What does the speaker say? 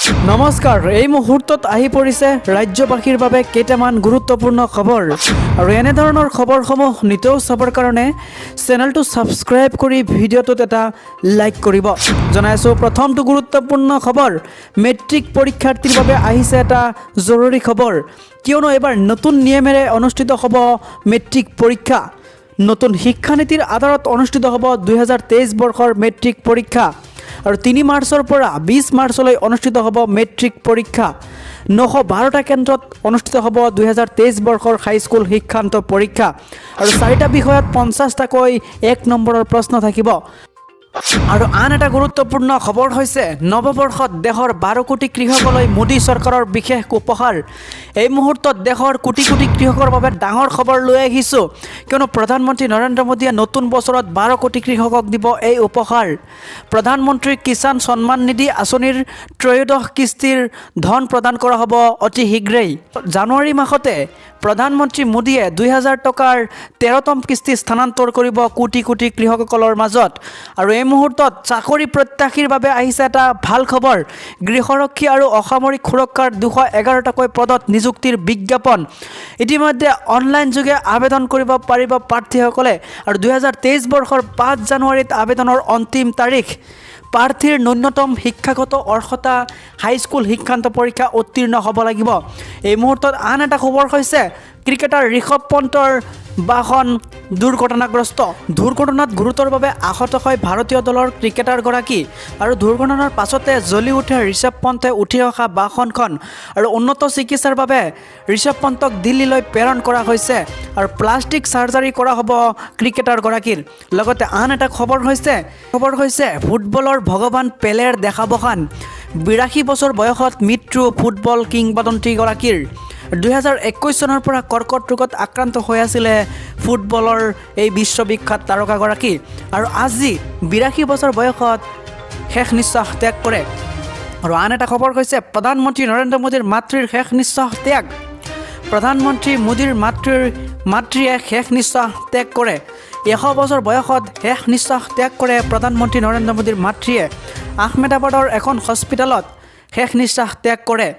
নমস্কাৰ, এই মুহূৰ্তত আহি পৰিছে ৰাজ্যবাসীৰ বাবে কেইটামান গুৰুত্বপূৰ্ণ খবৰ আৰু এনে ধৰণৰ খবৰসমূহ নিতৌ চাবৰ কাৰণে চেনেলটো সাবস্ক্ৰাইব কৰি ভিডিঅ'টোত এটা লাইক কৰিব। জনাইছো প্ৰথমটো গুৰুত্বপূৰ্ণ খবৰ, মেট্ৰিক পৰীক্ষাৰ্থীৰ বাবে আহিছে এটা জৰুৰী খবৰ, কিয়নো এবাৰ নতুন নিয়মেৰে অনুষ্ঠিত হ'ব মেট্ৰিক পৰীক্ষা। নতুন শিক্ষানীতিৰ আধাৰত অনুষ্ঠিত হ'ব 2023 বৰ্ষৰ মেট্ৰিক পৰীক্ষা আৰু 3 মাৰ্চৰ পৰা 20 মাৰ্চলৈ অনুষ্ঠিত হ'ব মেট্ৰিক পৰীক্ষা। 912টা কেন্দ্ৰত অনুষ্ঠিত হ'ব 2023 বৰ্ষৰ হাইস্কুল শিক্ষান্ত পৰীক্ষা আৰু 4টা বিষয়ত 50টাকৈ 1 নম্বৰৰ প্ৰশ্ন থাকিব। আৰু আন এটা গুৰুত্বপূৰ্ণ খবৰ হৈছে নৱবৰ্ষত দেশৰ 12 কোটি কৃষকলৈ মোদী চৰকাৰৰ বিশেষ উপহাৰ। এই মুহূৰ্তত দেশৰ কোটি কোটি কৃষকৰ বাবে ডাঙৰ খবৰ লৈ আহিছোঁ, কিয়নো প্ৰধানমন্ত্ৰী নৰেন্দ্ৰ মোদীয়ে নতুন বছৰত 12 কোটি কৃষকক দিব এই উপহাৰ। প্ৰধানমন্ত্ৰী কিষাণ সন্মান নিধি আঁচনিৰ ত্ৰয়োদশ কিস্তিৰ ধন প্ৰদান কৰা হ'ব অতি শীঘ্ৰেই। জানুৱাৰী মাহতে প্ৰধানমন্ত্ৰী মোদীয়ে 2000 টকাৰ 13তম কিস্তি স্থানান্তৰ কৰিব কোটি কোটি কৃষকসকলৰ মাজত। আৰু এই মুহূৰ্তত চাকৰি প্ৰত্যাশীৰ বাবে আহিছে এটা ভাল খবৰ, গৃহৰক্ষী আৰু অসামৰিক সুৰক্ষাৰ 211টাকৈ পদত নিযুক্তিৰ বিজ্ঞাপন। ইতিমধ্যে অনলাইন যোগে আবেদন কৰিব পাৰিব প্ৰাৰ্থীসকলে আৰু 2023 বৰ্ষৰ 5 জানুৱাৰীত আবেদনৰ অন্তিম তাৰিখ। প্ৰাৰ্থীৰ ন্যূনতম শিক্ষাগত অৰ্হতা হাইস্কুল শিক্ষান্ত পৰীক্ষা উত্তীৰ্ণ হ'ব লাগিব। এই মুহূৰ্তত আন এটা খবৰ হৈছে ক্ৰিকেটাৰ ঋষভ পন্থৰ বাহন দুৰ্ঘটনাগ্ৰস্ত। দুৰ্ঘটনাত গুৰুতৰভাৱে আহত হয় ভাৰতীয় দলৰ ক্ৰিকেটাৰগৰাকী আৰু দুৰ্ঘটনাৰ পাছতে জ্বলি উঠে ঋষভ পন্থে উঠি অহা বাহনখন আৰু উন্নত চিকিৎসাৰ বাবে ঋষভ পন্থক দিল্লীলৈ প্ৰেৰণ কৰা হৈছে আৰু প্লাষ্টিক চাৰ্জাৰী কৰা হ'ব ক্ৰিকেটাৰগৰাকীৰ। লগতে আন এটা খবৰ হৈছে ফুটবলৰ ভগৱান পেলেৰ দেখাবখান। 82 বছৰ বয়সত মৃত্যু ফুটবল কিংবদন্তীগৰাকীৰ। 2021 চনৰ পৰা কৰ্কট ৰোগত আক্ৰান্ত হৈ আছিলে ফুটবলৰ এই বিশ্ববিখ্যাত তাৰকাগৰাকী আৰু আজি 82 বছৰ বয়সত শেষ নিশ্বাস ত্যাগ কৰে। আৰু আন এটা খবৰ হৈছে প্ৰধানমন্ত্ৰী নৰেন্দ্ৰ মোদীৰ মাতৃৰ শেষ নিশ্বাস ত্যাগ। প্ৰধানমন্ত্ৰী মোদীৰ মাতৃয়ে শেষ নিশ্বাস ত্যাগ কৰে। 100 বছৰ বয়সত শেষ নিশ্বাস ত্যাগ কৰে প্ৰধানমন্ত্ৰী নৰেন্দ্ৰ মোদীৰ মাতৃয়ে। আহমেদাবাদৰ এখন হস্পিটেলত শেষ নিশ্বাস ত্যাগ কৰে।